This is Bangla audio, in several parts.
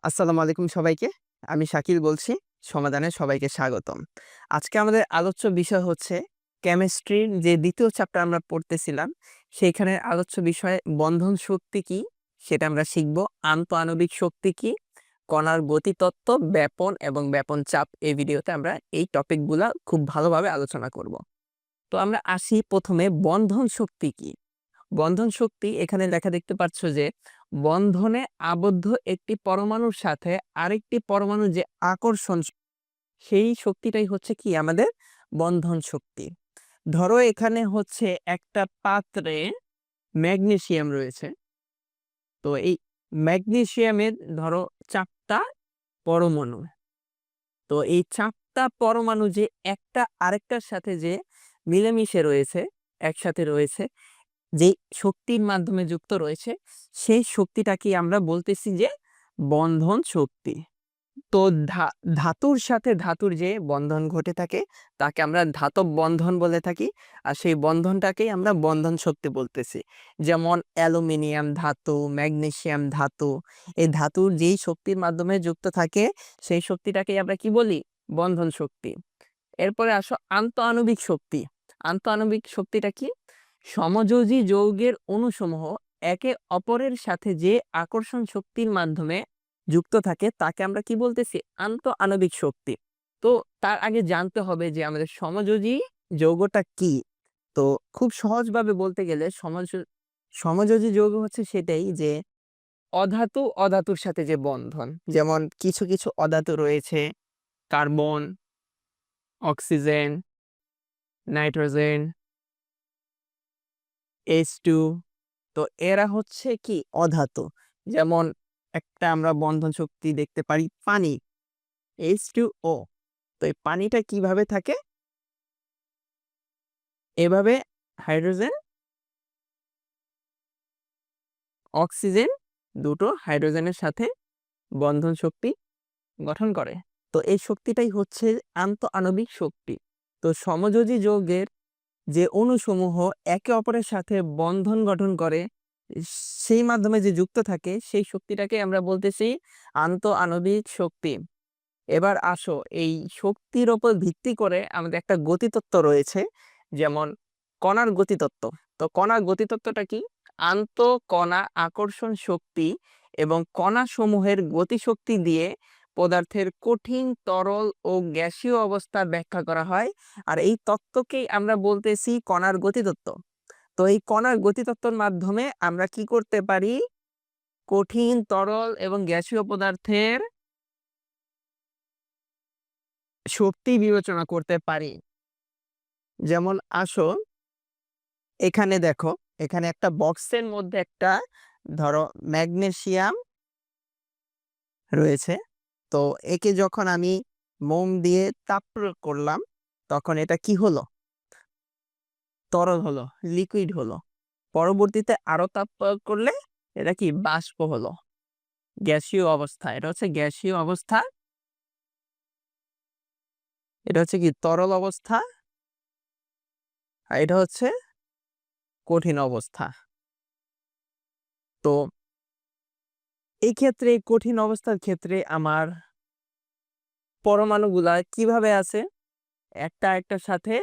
আসসালামু আলাইকুম সবাইকে। আমি শাকিল বলছি। সমাধানে সবাইকে স্বাগতম। আজকে আমাদের আলোচ্য বিষয় হচ্ছে কেমিস্ট্রির যে ২য় চ্যাপ্টার আমরা পড়তেছিলাম, সেইখানের আলোচ্য বিষয় বন্ধন শক্তি কি? সেটা আমরা শিখব। আন্তঃআণবিক শক্তি কি? কণার গতিতত্ত্ব, ব্যাপন এবং ব্যাপন চাপ। এই ভিডিওতে আমরা এই টপিকগুলা খুব ভালোভাবে আলোচনা করব। তো আমরা আসি ১ম এ বন্ধন শক্তি কি? বন্ধন শক্তি এখানে লেখা দেখতে পাচ্ছ যে বন্ধনে আবদ্ধ একটি পরমাণুর সাথে আরেকটি পরমাণুর যে আকর্ষণ সেই শক্তিটাই হচ্ছে কি আমাদের বন্ধন শক্তি। ধরো এখানে হচ্ছে একটা পাত্রে ম্যাগনেসিয়াম রয়েছে। তো এই ম্যাগনেসিয়ামের ধরো ৪টা পরমাণু। তো এই ৪টা পরমাণু যে একটা আরেকটার সাথে যে মিলেমিশে রয়েছে, একসাথে রয়েছে, যেই শক্তির মাধ্যমে যুক্ত রয়েছে, সেই শক্তিটাকে আমরা বলতেছি যে বন্ধন শক্তি। তো ধাতুর সাথে ধাতুর যে বন্ধন ঘটে থাকে তাকে আমরা ধাতব বন্ধন বলে থাকি। আর সেই বন্ধনটাকেই আমরা বন্ধন শক্তি বলতেছি। যেমন অ্যালুমিনিয়াম ধাতু, ম্যাগনেসিয়াম ধাতু, এই ধাতুর যেই শক্তির মাধ্যমে যুক্ত থাকে সেই শক্তিটাকেই আমরা কি বলি? বন্ধন শক্তি। এরপরে আসো আন্তঃআণবিক শক্তি। আন্তঃআণবিক শক্তিটা কি? সমযোজী যৌগের অণুসমূহ একে অপরের সাথে যে আকর্ষণ শক্তির মাধ্যমে যুক্ত থাকে তাকে আমরা কি বলতেছি? আন্তঃআণবিক শক্তি। তো তার আগে জানতে হবে যে আমাদের সমযোজী যৌগটা কি। তো খুব সহজভাবে বলতে গেলে সমযোজী যৌগ হচ্ছে সেটাই যে অধাতু অধাতুর সাথে যে বন্ধন। যেমন কিছু কিছু অধাতু রয়েছে, কার্বন, অক্সিজেন, নাইট্রোজেন, H2। তো এরা হচ্ছে কি অধাতু। যেমন একটা আমরা বন্ধন শক্তি দেখতে পারি পানি, H2O। তো এই পানিটা কিভাবে থাকে? এভাবে হাইড্রোজেন, অক্সিজেন দুটো হাইড্রোজেনের সাথে বন্ধন শক্তি গঠন করে। তো এই শক্তিটাই হচ্ছে আন্তঃআণবিক শক্তি। তো সমযোজী যৌগের যে অণুসমূহ একে অপরের সাথে বন্ধন গঠন করে, সেই মাধ্যমে যে যুক্ত থাকে সেই শক্তিটাকে আমরা বলতেছি আন্তঃআণবিক শক্তি। এবার আসো এই শক্তির ওপর ভিত্তি করে আমাদের একটা গতিতত্ত্ব রয়েছে, যেমন কণার গতিতত্ত্ব। তো কণার গতিতত্ত্বটা কি? আন্তঃকণা আকর্ষণ শক্তি এবং কণাসমূহের গতিশক্তি দিয়ে পদার্থের কঠিন, তরল ও গ্যাসীয় অবস্থা ব্যাখ্যা করা হয়। আর এই তত্ত্বকেই আমরা বলতেছি কণার গতিতত্ত্ব। তো এই কণার গতিতত্ত্বের মাধ্যমে আমরা কি করতে পারি? কঠিন, তরল এবং গ্যাসীয় পদার্থের শক্তি বিবেচনা করতে পারি। যেমন আসো এখানে দেখো, এখানে একটা বক্সের মধ্যে একটা ধরো ম্যাগনেসিয়াম রয়েছে। তো একে যখন আমি মোম দিয়ে তাপ প্রয়োগ করলাম তখন এটা কি হলো? তরল হলো, লিকুইড হলো। পরবর্তীতে আরো তাপ প্রয়োগ করলে এটা কি বাষ্প হলো, গ্যাসীয় অবস্থা। এটা হচ্ছে গ্যাসীয় অবস্থা, এটা হচ্ছে কি তরল অবস্থা, আর এটা হচ্ছে কঠিন অবস্থা। তো এই ক্ষেত্রে কঠিন অবস্থার ক্ষেত্রে আমার পরমাণুগুলা কিভাবে আছে? একটা একটার সাথে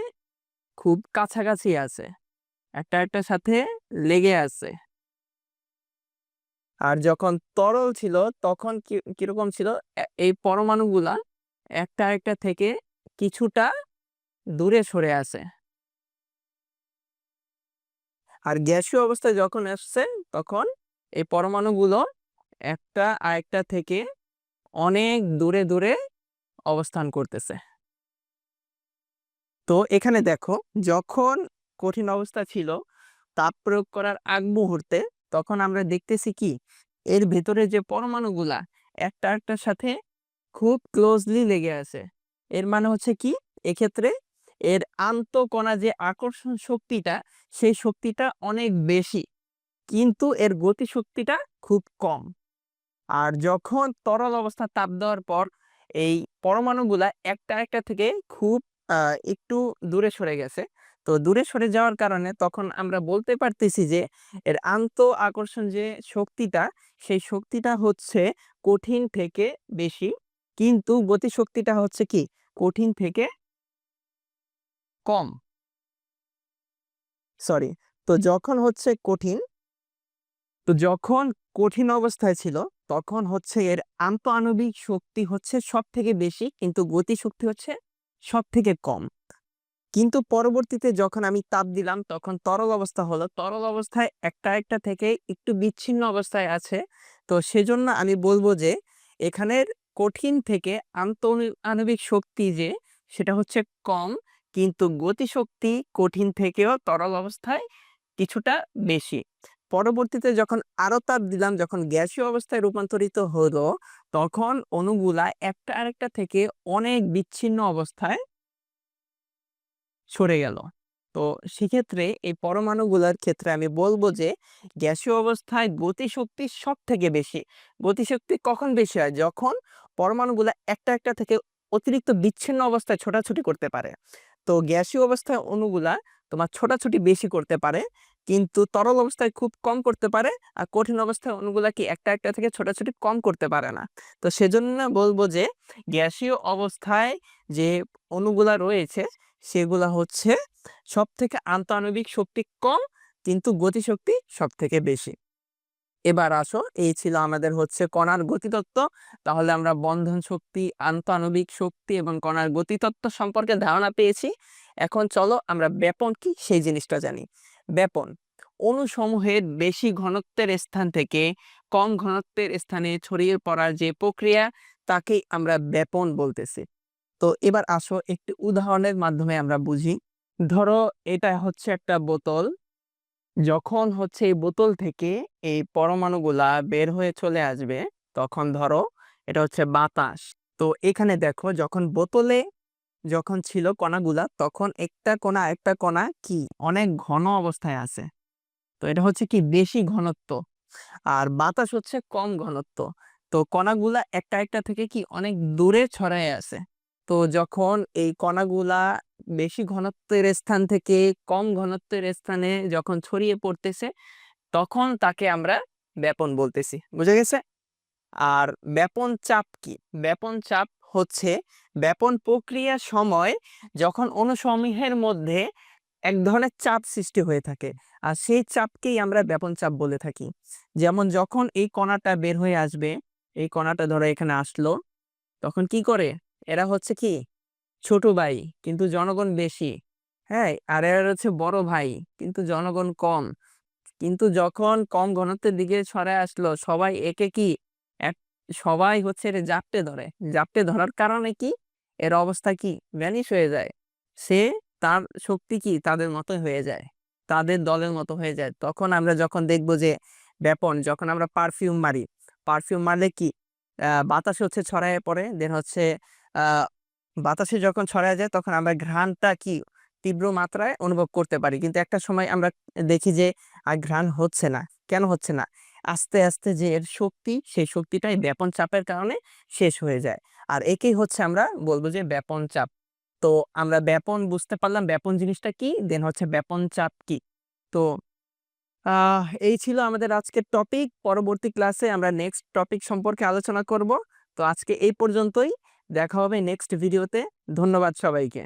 খুব কাছাকাছি আছে, একটা একটার সাথে লেগে আছে। আর যখন তরল ছিল তখন কিরকম ছিল? এই পরমাণুগুলা একটা আরেকটা থেকে কিছুটা দূরে সরে আছে। আর গ্যাসীয় অবস্থায় যখন আসছে তখন এই পরমাণুগুলো একটা আরেকটা থেকে অনেক দূরে দূরে অবস্থান করতেছে। তো এখানে দেখো, যখন কঠিন অবস্থা ছিল তাপ প্রয়োগ করার আগ মুহূর্তে, তখন আমরা দেখতেছি কি এর ভেতরে যে পরমাণুগুলা একটা একটার সাথে খুব ক্লোজলি লেগে আছে। এর মানে হচ্ছে কি এক্ষেত্রে এর আন্তঃকণা যে আকর্ষণ শক্তিটা, সেই শক্তিটা অনেক বেশি, কিন্তু এর গতি শক্তিটা খুব কম। আর যখন তরল অবস্থা তাপ দেওয়ার পর এই পরমাণুগুলা একটা একটা থেকে খুব একটু দূরে সরে গেছে। তো দূরে সরে যাওয়ার কারণে তখন আমরা বলতে পারতেছি যে এর আকর্ষণ যে শক্তিটা, সেই শক্তিটা হচ্ছে কঠিন থেকে বেশি। কিন্তু গতিশক্তিটা হচ্ছে কি কঠিন থেকে কম। সরি। তো যখন হচ্ছে কঠিন তো যখন কঠিন অবস্থায় ছিল তখন হচ্ছে এর আন্তঃআণবিক শক্তি হচ্ছে সবথেকে বেশি কিন্তু গতিশক্তি হচ্ছে সবথেকে কম। কিন্তু পরবর্তীতে যখন আমি তাপ দিলাম তখন তরল অবস্থা হলো। তরল অবস্থায় একটা একটা থেকে একটু বিচ্ছিন্ন অবস্থায় আছে। তো সেজন্য আমি বলব যে এখানের কঠিন থেকে আণবিক শক্তি যে সেটা হচ্ছে কম, কিন্তু গতিশক্তি কঠিন থেকেও তরল অবস্থায় কিছুটা বেশি। পরবর্তীতে যখন আরো তাপ দিলাম, যখন গ্যাসীয় অবস্থায় রূপান্তরিত হলো, তখন অণুগুলা একটা আরেকটা থেকে অনেক বিচ্ছিন্ন অবস্থায় সরে গেল। তো সেক্ষেত্রে এই পরমাণুগুলার ক্ষেত্রে আমি বলব যে গ্যাসীয় অবস্থায় গতিশক্তি সবথেকে বেশি। গতিশক্তি কখন বেশি হয়? যখন পরমাণুগুলা একটা একটা থেকে অতিরিক্ত বিচ্ছিন্ন অবস্থায় ছোটাছুটি করতে পারে। তো গ্যাসীয় অবস্থায় অণুগুলা তোমার ছোটাছুটি বেশি করতে পারে, কিন্তু তরল অবস্থায় খুব কম করতে পারে। আর কঠিন অবস্থায় অণুগুলা কি একটা একটা থেকে ছোটাছুটি কম করতে পারে না। তো সেজন্য বলব যে গ্যাসীয় অবস্থায় যে অণুগুলা রয়েছে সেগুলা হচ্ছে সবথেকে আন্তঃআণবিক শক্তি কম, কিন্তু গতিশক্তি সবথেকে বেশি। এবার আসো, এই ছিল আমাদের হচ্ছে কণার গতিতত্ত্ব। তাহলে আমরা বন্ধন শক্তি, আন্তঃআণবিক শক্তি এবং কণার গতিতত্ত্ব সম্পর্কে ধারণা পেয়েছি। এখন চলো আমরা ব্যাপন কি সেই জিনিসটা জানি। ব্যাপন অণুসমূহের বেশি ঘনত্বের স্থান থেকে কম ঘনত্বের স্থানে ছড়িয়ে পড়ার যে প্রক্রিয়া, তাকেই আমরা ব্যাপন বলতেছি। তো এবার আসো একটি উদাহরণের মাধ্যমে আমরা বুঝি। ধরো এটা হচ্ছে একটা বোতল। যখন হচ্ছে এই বোতল থেকে এই পরমাণুগুলা বের হয়ে চলে আসবে, তখন ধরো এটা হচ্ছে বাতাস। তো এখানে দেখো যখন বোতলে যখন ছিল কণাগুলা, তখন একটা কণা একটা কণা কি অনেক ঘন অবস্থায় আছে। তো এটা হচ্ছে কি বেশি ঘনত্ব, আর বাতাস হচ্ছে কম ঘনত্ব। তো কণাগুলা একটা একটা থেকে কি অনেক দূরে ছড়ায় আছে। তো যখন এই কণাগুলা বেশি ঘনত্বের স্থান থেকে কম ঘনত্বের স্থানে যখন ছড়িয়ে পড়তেছে, তখন তাকে আমরা ব্যাপন বলতেছি। বুঝা গেছে? আর ব্যাপন চাপ কি? ব্যাপন চাপ হচ্ছে ব্যাপন প্রক্রিয়ার সময় যখন অণুসমূহের মধ্যে এক ধরনের চাপ সৃষ্টি হয়ে থাকে, আর সেই চাপকেই আমরা ব্যাপন চাপ বলে থাকি। যেমন যখন এই কণাটা বের হয়ে আসবে, এই কণাটা ধরো এখানে আসলো, তখন কি করে? এরা হচ্ছে কি ছোট ভাই, কিন্তু জনগণ বেশি। হ্যাঁ, আর এরা হচ্ছে বড় ভাই, কিন্তু জনগণ কম। কিন্তু যখন কম ঘনত্বের দিকে ছড়ায় আসলো, সবাই একে কি এক সবাই হচ্ছে এর জাপটে ধরে। জাপটে ধরার কারণে কি এর অবস্থা কি ভ্যানিশ হয়ে যায়। সে তার শক্তি কি তাদের মতো হয়ে যায়, তাদের দলের মতো হয়ে যায়। তখন আমরা যখন দেখব যে ব্যাপন, যখন আমরা পারফিউম মারি, পারফিউম মারলে কি বাতাসে হচ্ছে ছড়ায় পড়ে, দেন হচ্ছে আহ বাতাসে যখন ছড়ায় যায় তখন আমরা ঘ্রাণটা কি তীব্র মাত্রায় অনুভব করতে পারি। কিন্তু একটা সময় আমরা দেখি যে আর ঘ্রাণ হচ্ছে না। কেন হচ্ছে না? আস্তে আস্তে যে এর শক্তি, সেই শক্তিটাই ব্যাপন চাপের কারণে শেষ হয়ে যায়। আর একেই হচ্ছে আমরা বলবো যে ব্যাপন চাপ। তো আমরা ব্যাপন বুঝতে পারলাম, ব্যাপন জিনিসটা কি, দেন হচ্ছে ব্যাপন চাপ কি। তো এই ছিল আমাদের আজকের টপিক। পরবর্তী ক্লাসে আমরা নেক্সট টপিক সম্পর্কে আলোচনা করব। তো আজকে এই পর্যন্তই। দেখা হবে নেক্সট ভিডিওতে। ধন্যবাদ সবাইকে।